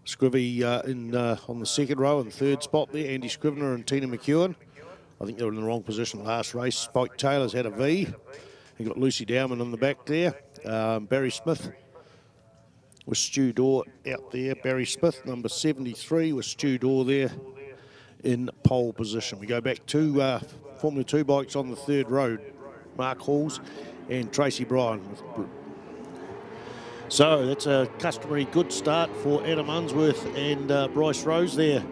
Scrivy on the second row and third spot there, Andy Scrivener and Tina McEwen. I think they were in the wrong position last race. Spike Taylor's had a V. You got Lucy Dowman in the back there. Barry Smith with Stu Dorr out there. Barry Smith, number 73, with Stu Dorr there in pole position. We go back to Formula 2 bikes on the third row. Mark Halls and Tracy Bryan. So that's a customary good start for Adam Unsworth and Bryce Rose there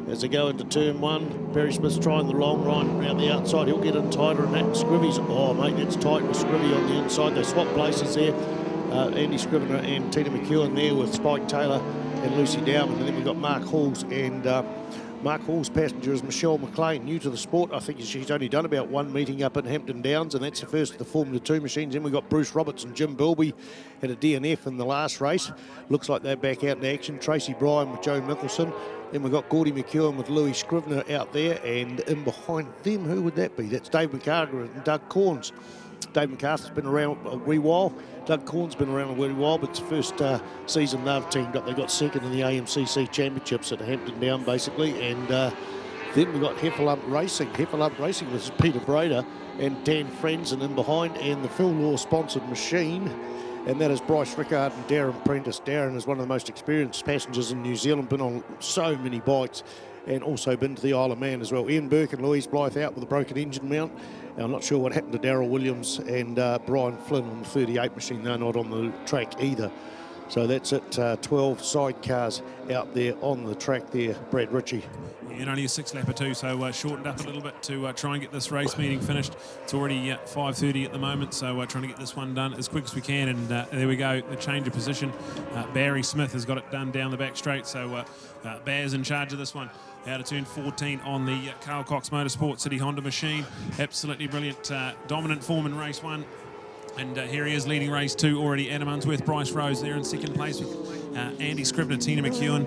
as they go into turn one. Barry Smith's trying the long run around the outside. He'll get in tighter and that. Scrivy's, oh mate, that's tight with Scrivy on the inside. They swap places there. Andy Scrivener and Tina McEwen there with Spike Taylor and Lucy Dowman. And then we've got Mark Halls, and Mark Hall's passenger is Michelle McLean, new to the sport. I think she's only done about one meeting up at Hampton Downs, and that's the first of the Formula 2 machines. Then we've got Bruce Roberts and Jim Bilby had a DNF in the last race. Looks like they're back out in action. Tracy Bryan with Joe Mickelson. Then we've got Gordy McEwen with Louis Scrivener out there, and in behind them, who would that be? That's Dave McCarthy and Doug Corns. Dave McCarthy's been around a wee while. Doug Corn's been around a wee while, but it's the first season they've teamed up. They got second in the AMCC Championships at Hampton Down, basically. And then we've got Heffalump Racing. Heffalump Racing, this is Peter Brader and Dan Frenzen in behind, and the Phil Law-sponsored machine. And that is Bryce Rickard and Darren Prentice. Darren is one of the most experienced passengers in New Zealand, been on so many bikes, and also been to the Isle of Man as well. Ian Burke and Louise Blythe out with a broken engine mount. Now, I'm not sure what happened to Darryl Williams and Brian Flynn on the 38 machine. They're not on the track either. So that's it, 12 sidecars out there on the track there, Brad Ritchie. And only a 6-lapper too, so shortened up a little bit to try and get this race meeting finished. It's already 5:30 at the moment, so trying to get this one done as quick as we can. And there we go, the change of position. Barry Smith has got it done down the back straight, so Bear's in charge of this one. Out of turn 14 on the Carl Cox Motorsport City Honda machine. Absolutely brilliant, dominant form in race one. And here he is leading race two already. Adam Unsworth, Bryce Rose there in second place with Andy Scrivener, Tina McEwen.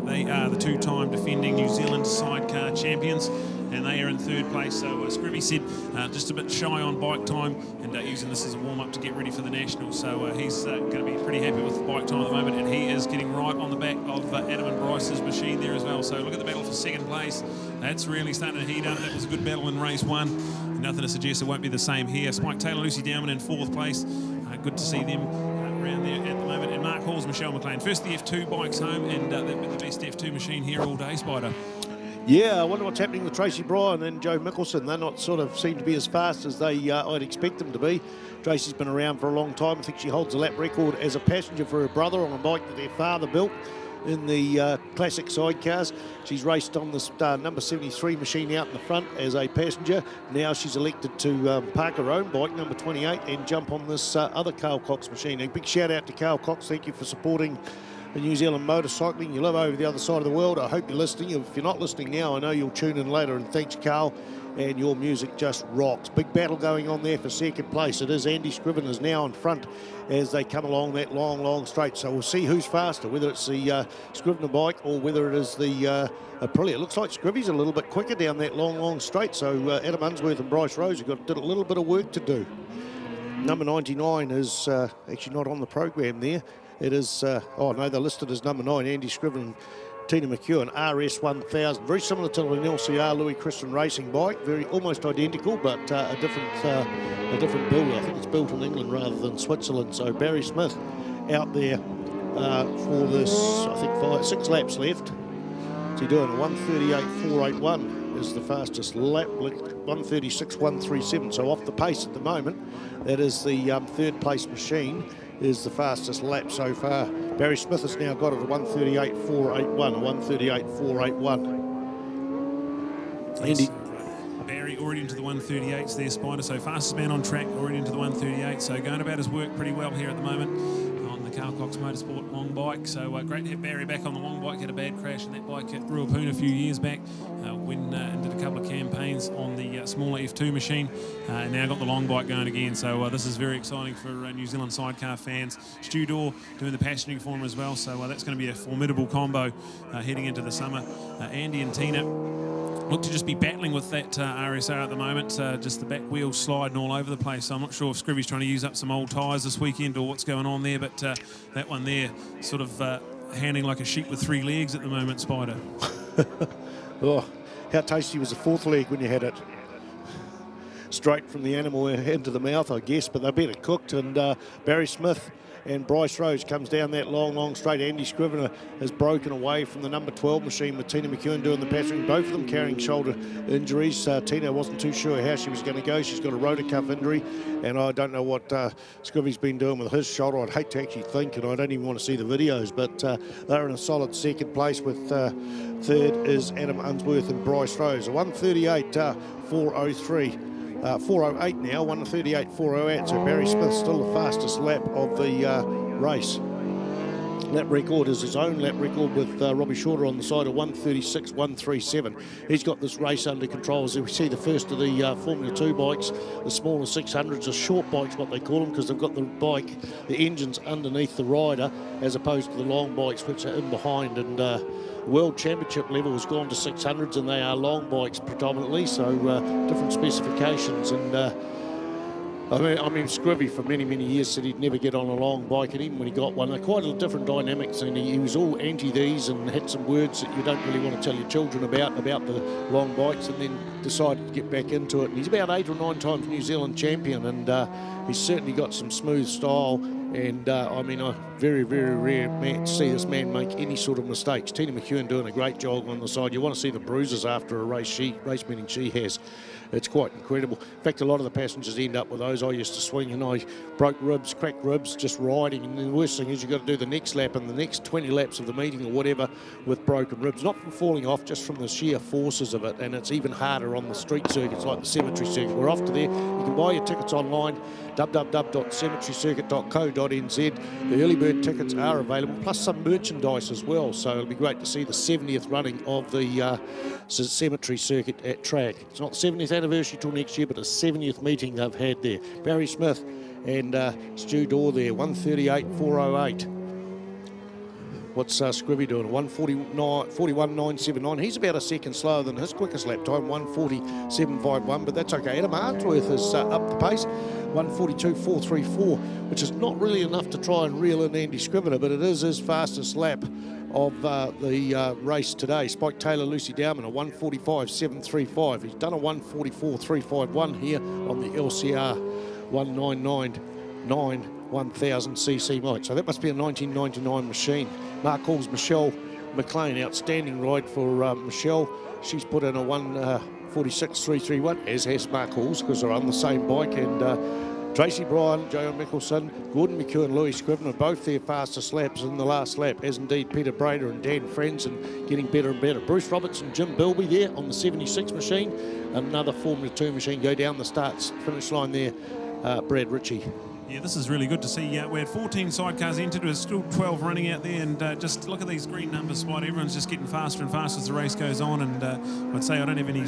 They are the two-time defending New Zealand sidecar champions, and they are in third place. So Scrivy said just a bit shy on bike time, and using this as a warm-up to get ready for the Nationals. So he's going to be pretty happy with the bike time at the moment, and he is getting right on the back of Adam and Bryce's machine there as well. So look at the battle for second place. That's really starting to heat up. That was a good battle in race one. Nothing to suggest it won't be the same here. Spike Taylor, Lucy Dowman in fourth place. Good to see them around there at the moment. And Mark Hall's Michelle McLean. First the F2 bikes home, and they've been the best F2 machine here all day, Spider. Yeah, I wonder what's happening with Tracy Bryan and Joe Mickelson. They're not sort of seem to be as fast as they I'd expect them to be. Tracy's been around for a long time. I think she holds a lap record as a passenger for her brother on a bike that their father built in the classic sidecars. She's raced on this number 73 machine out in the front as a passenger. Now she's elected to park her own bike, number 28, and jump on this other Carl Cox machine. A big shout out to Carl Cox. Thank you for supporting the New Zealand motorcycling. You live over the other side of the world. I hope you're listening. If you're not listening now, I know you'll tune in later. And thanks, Carl. And your music just rocks. Big battle going on there for second place. It is Andy Scrivener's now in front as they come along that long straight. So we'll see who's faster, whether it's the Scrivener bike or whether it is the Aprilia. It looks like Scrivy's a little bit quicker down that long straight. So Adam Unsworth and Bryce Rose have did a little bit of work to do. Number 99 is actually not on the program there. It is, oh no, they're listed as number 9, Andy Scrivener and Tina McEwen, RS1000, very similar to an LCR Louis Christian racing bike, very almost identical, but a different build. I think it's built in England rather than Switzerland. So Barry Smith out there for this, I think 6 laps left. So you're doing 1:38.481 is the fastest lap, 1:36.137. So off the pace at the moment. That is the third place machine. Is the fastest lap so far. Barry Smith has now got it at 1:38.481, 1:38.481. Andy. Barry already into the 1:38s there, Spider. So fastest man on track, already into the 1:38. So going about his work pretty well here at the moment on the Carl Cox Motorsport long bike. So great to have Barry back on the long bike. Had a bad crash in that bike at Ruapoon a few years back. Went and did a couple of campaigns on the smaller F2 machine, and now got the long bike going again. So this is very exciting for New Zealand sidecar fans. Stu Dorr doing the passenger for him as well. So that's going to be a formidable combo heading into the summer. Andy and Tina look to just be battling with that RSR at the moment, just the back wheels sliding all over the place. So I'm not sure if Scrivy's trying to use up some old tyres this weekend or what's going on there, but that one there sort of handling like a sheep with 3 legs at the moment, Spider. Oh, how tasty was the 4th leg when you had it? Straight from the animal into the mouth, I guess, but they're better cooked. And Barry Smith and Bryce Rose comes down that long straight. Andy Scrivener has broken away from the number 12 machine with Tina McEwen doing the passing, both of them carrying shoulder injuries. Tina wasn't too sure how she was going to go. She's got a rotor cuff injury, and I don't know what Scrivy's been doing with his shoulder. I'd hate to actually think, and I don't even want to see the videos, but they're in a solid 2nd place with 3rd is Adam Unsworth and Bryce Rose. A 1:38.403. 4:08 now, 1:38.408. So Barry Smith still the fastest lap of the race. Lap record is his own lap record with Robbie Shorter on the side of 1:36.137. He's got this race under control. As we see the first of the Formula 2 bikes, the smaller 600s, the short bikes, what they call them, because they've got the bike, the engines underneath the rider, as opposed to the long bikes, which are in behind. And World Championship level has gone to 600s, and they are long bikes predominantly, so different specifications. And I mean, Scrivy for many years said he'd never get on a long bike, and even when he got one, they're quite a different dynamics, and he was all anti these and had some words that you don't really want to tell your children about the long bikes, and then decided to get back into it. And he's about 8 or 9 times New Zealand champion, and he's certainly got some smooth style. And I mean, very rare to see this man make any sort of mistakes. Tina McEwen doing a great job on the side. You want to see the bruises after a race meeting she has. It's quite incredible. In fact, a lot of the passengers end up with those. I used to swing and I broke ribs, cracked ribs, just riding. And the worst thing is you've got to do the next lap and the next 20 laps of the meeting or whatever with broken ribs. Not from falling off, just from the sheer forces of it. And it's even harder on the street circuits like the cemetery circuit. We're off to there. You can buy your tickets online, www.cemeterycircuit.co.nz. The early bird tickets are available, plus some merchandise as well. So it'll be great to see the 70th running of the cemetery circuit at track. It's not the 70th anniversary till next year, but a 70th meeting they've had there. Barry Smith and Stu Dorr there, 1:38.408. What's Scrivy doing? 1:41.979. He's about a second slower than his quickest lap time, 1:47.51, but that's okay. Adam Arnsworth is up the pace, 1:42.434, which is not really enough to try and reel in Andy Scrivener, but it is his fastest lap of the race today. Spike Taylor, Lucy Dowman, a 1:45.735. He's done a 1:44.351 here on the LCR 1999 1000cc bike. So that must be a 1999 machine. Mark Hall's Michelle Mclean, outstanding ride for Michelle. She's put in a 1:46.331, as has Mark Hall's, because they're on the same bike. And Tracy Bryan, Johan Mickelson, Gordon McEwen, Louis Scrivener, both their fastest laps in the last lap, as indeed Peter Brader and Dan Franzen, getting better and better. Bruce Robertson, Jim Bilby there on the 76 machine. Another Formula 2 machine go down the finish line there, Brad Ritchie. Yeah, this is really good to see. We had 14 sidecars entered. There's still 12 running out there, and just look at these green numbers, Spot. Everyone's just getting faster and faster as the race goes on. And I'd say I don't have any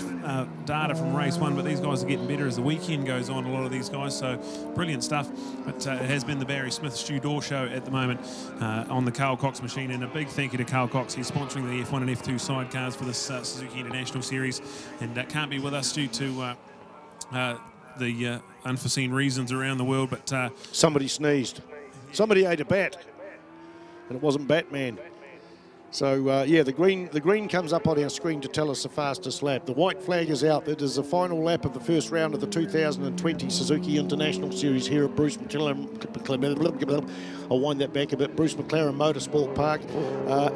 data from race 1, but these guys are getting better as the weekend goes on, a lot of these guys. So brilliant stuff. But it has been the Barry Smith Stu Dorr show at the moment on the Carl Cox machine. And a big thank you to Carl Cox. He's sponsoring the F1 and F2 sidecars for this Suzuki International Series, and can't be with us due to the unforeseen reasons around the world, but somebody sneezed. Somebody ate a bat, and it wasn't Batman. So yeah, the green comes up on our screen to tell us the fastest lap. The white flag is out. It is the final lap of the first round of the 2020 Suzuki International Series here at Bruce McLaren. I'll wind that back a bit. Bruce McLaren Motorsport Park.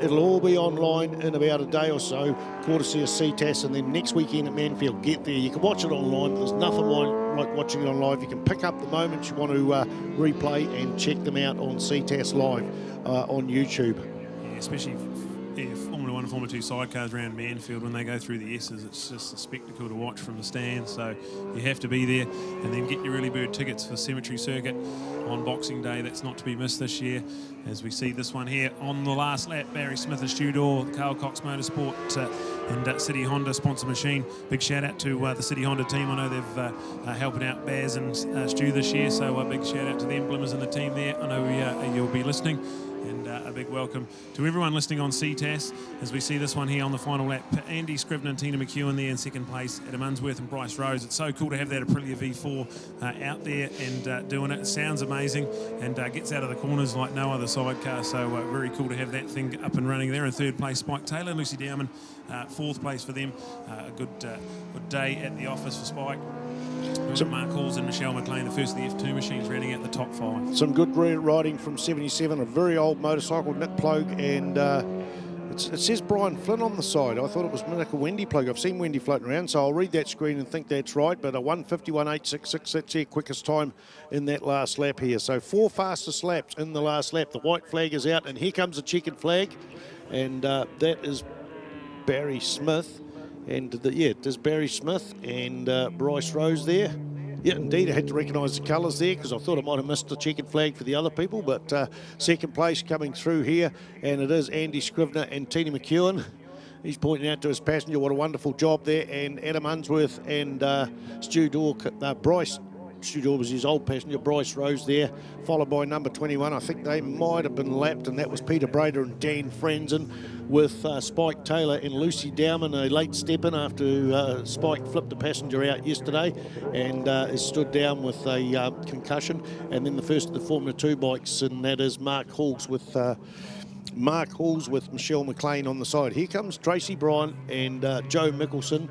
It'll all be online in about a day or so, courtesy of Ctas, and then next weekend at Manfield. Get there. You can watch it online. There's nothing like watching it on live. You can pick up the moments you want to replay and check them out on Ctas Live on YouTube. Yeah, especially Formula 1 and Formula 2 sidecars around Manfield, when they go through the S's, it's just a spectacle to watch from the stands. So you have to be there, and then get your early bird tickets for Cemetery Circuit on Boxing Day. That's not to be missed this year, as we see this one here on the last lap. Barry Smith and Stu Dorr, Carl Cox Motorsport and City Honda sponsor machine. Big shout out to the City Honda team. I know they've helping out Baz and Stu this year, so a big shout out to them, Blimmers and the team there. I know you'll be listening. And a big welcome to everyone listening on Ctas as we see this one here on the final lap. Andy Scrivener and Tina McEwen there in second place. Adam Unsworth and Bryce Rose. It's so cool to have that Aprilia V4 out there and doing it. It sounds amazing and gets out of the corners like no other sidecar. So very cool to have that thing up and running there. In third place, Spike Taylor and Lucy Dowman. Fourth place for them. A good day at the office for Spike. Mark Halls and Michelle McLean, the first of the F2 machines, running out the top 5. Some good riding from 77, a very old motorcycle, Nick Plogue, and it says Brian Flynn on the side. I thought it was Monica Wendy Plogue. I've seen Wendy floating around, so I'll read that screen and think that's right, but a 1:51.866, that's their quickest time in that last lap here. So 4 fastest laps in the last lap. The white flag is out, and here comes the checkered flag, and that is Barry Smith. And yeah, there's Barry Smith and Bryce Rose there. Yeah, indeed, I had to recognise the colours there because I thought I might have missed the checkered flag for the other people. But second place coming through here, and it is Andy Scrivener and Tina McEwen. He's pointing out to his passenger what a wonderful job there. And Adam Unsworth and Stu Dorr, Stu Dorr was his old passenger, Bryce Rose there, followed by number 21. I think they might have been lapped, and that was Peter Brader and Dan Franzen, with Spike Taylor and Lucy Dowman, a late step in after Spike flipped a passenger out yesterday and is stood down with a concussion. And then the first of the Formula 2 bikes, and that is Mark Halls with Michelle McLean on the side. Here comes Tracy Bryan and Joe Mickelson.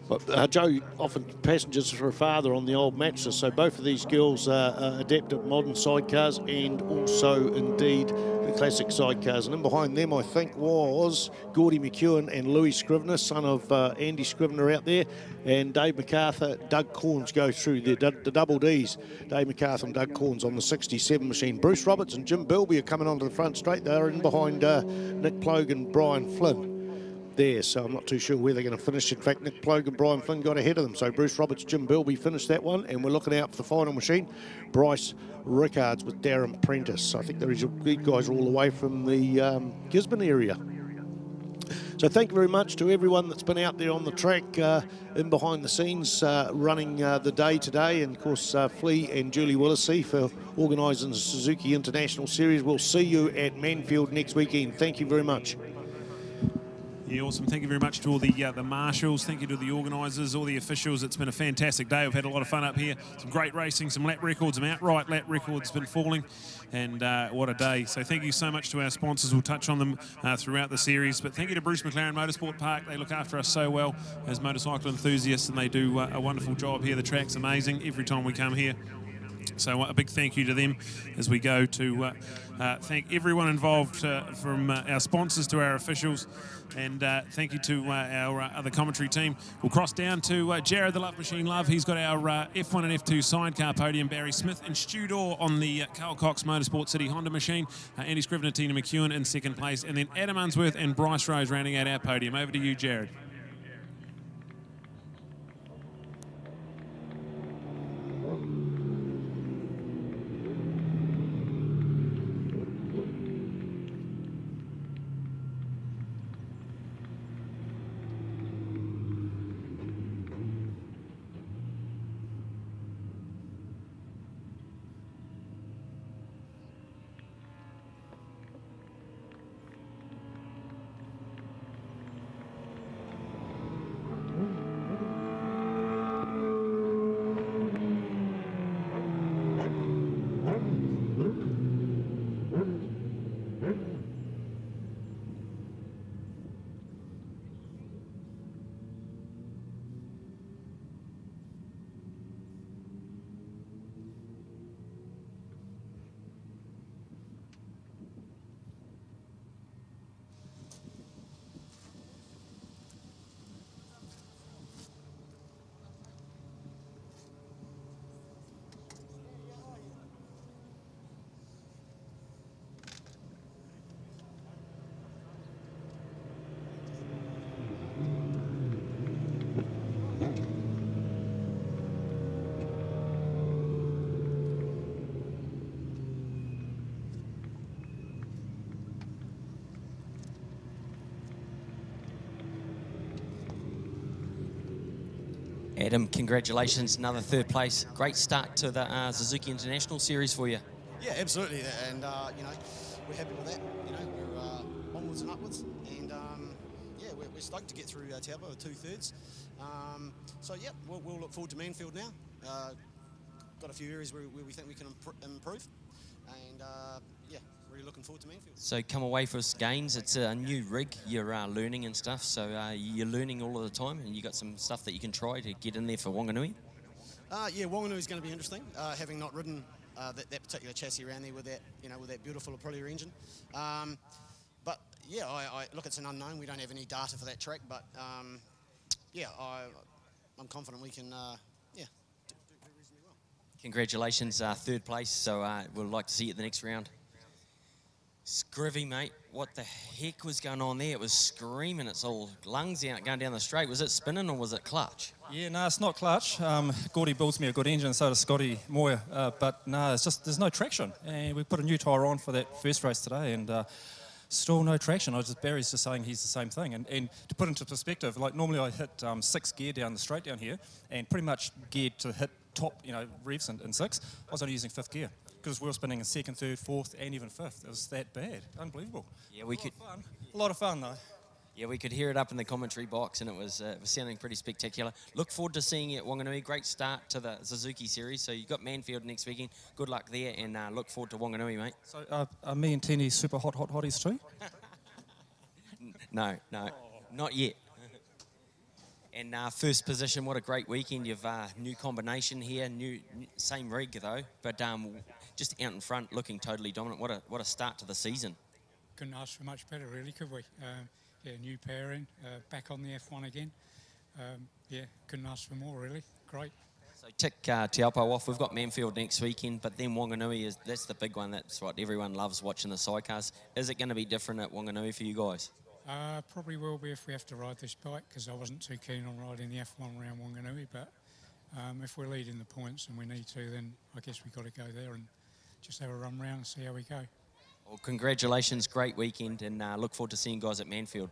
But Joe often passengers for her father on the old Matchless, so both of these girls are adept at modern sidecars and also indeed the classic sidecars. And in behind them, I think, was Gordy McEwen and Louis Scrivener, son of Andy Scrivener out there, and Dave MacArthur, Doug Corns go through the double Ds. Dave MacArthur and Doug Corns on the 67 machine. Bruce Roberts and Jim Bilby are coming onto the front straight. They're in behind Nick Plogue and Brian Flynn there, so I'm not too sure where they're going to finish. In fact, Nick Plogue and Brian Flynn got ahead of them, so Bruce Roberts, Jim Bilby finished that one, and we're looking out for the final machine, Bryce Rickards with Darren Prentice. I think these guys are all the way from the Gisborne area. So thank you very much to everyone that's been out there on the track in behind the scenes running the day today, and of course Flea and Julie Willisey for organising the Suzuki International Series. We'll see you at Manfield next weekend. Thank you very much. Yeah, awesome. Thank you very much to all the marshals. Thank you to the organisers, all the officials. It's been a fantastic day. We've had a lot of fun up here. Some great racing, some lap records, some outright lap records been falling, and what a day. So thank you so much to our sponsors. We'll touch on them throughout the series. But thank you to Bruce McLaren Motorsport Park. They look after us so well as motorcycle enthusiasts, and they do a wonderful job here. The track's amazing every time we come here. So a big thank you to them as we go to thank everyone involved, from our sponsors to our officials, and thank you to our other commentary team. We'll cross down to Jared the Love Machine Love. He's got our F1 and F2 sidecar podium. Barry Smith and Stu Dorr on the Carl Cox Motorsport City Honda machine. Andy Scrivener, Tina McEwen in second place, and then Adam Unsworth and Bryce Rose rounding out our podium. Over to you, Jared. Adam, congratulations, another third place. Great start to the Suzuki International Series for you. Yeah, absolutely. And, you know, we're happy with that. You know, we're onwards and upwards, and yeah, we're stoked to get through Taupo with 2/3. So yeah, we'll look forward to Mansfield now. Got a few areas where we think we can improve, and yeah, really looking forward to Mansfield. So come away for gains. It's a new rig. You're learning and stuff. So you're learning all of the time, and you got some stuff that you can try to get in there for Wanganui. Yeah, Wanganui is going to be interesting. Having not ridden that particular chassis around there with that, you know, with that beautiful Aprilia engine. But yeah, I look, it's an unknown. We don't have any data for that track, but yeah, I'm confident we can, yeah, do reasonably well. Congratulations, 3rd place. So we'll like to see you at the next round. Scrivy, mate, what the heck was going on there? It was screaming its all lungs out going down the straight. Was it spinning or was it clutch? Yeah, no, it's not clutch. Gordy builds me a good engine, so does Scotty Moyer. But no, it's just there's no traction. And we put a new tyre on for that first race today, and still no traction. Barry's just saying he's the same thing. And to put into perspective, like normally I hit 6th gear down the straight down here, and pretty much geared to hit top, you know, revs in 6. I was only using 5th gear, because we were spinning in 2nd, 3rd, 4th, and even 5th. It was that bad. Unbelievable. Yeah, we could. A lot of fun, though. Yeah, we could hear it up in the commentary box, and it was sounding pretty spectacular. Look forward to seeing you at Wanganui. Great start to the Suzuki Series. So you've got Mansfield next weekend. Good luck there, and look forward to Wanganui, mate. So are me and Tenny super hotties too? No, not yet. And first position, what a great weekend. You've new combination here, same rig though, but just out in front, looking totally dominant. What a start to the season. Couldn't ask for much better, really, could we? Yeah, new pairing, back on the F1 again. Yeah, couldn't ask for more, really. Great. So tick Taupo off. We've got Mansfield next weekend, but then Wanganui that's the big one. That's what everyone loves watching the sidecars. Is it going to be different at Wanganui for you guys? Probably will be if we have to ride this bike, because I wasn't too keen on riding the F1 around Wanganui, but if we're leading the points and we need to, then I guess we've got to go there and just have a run round and see how we go. Well, congratulations, great weekend, and look forward to seeing you guys at Mansfield.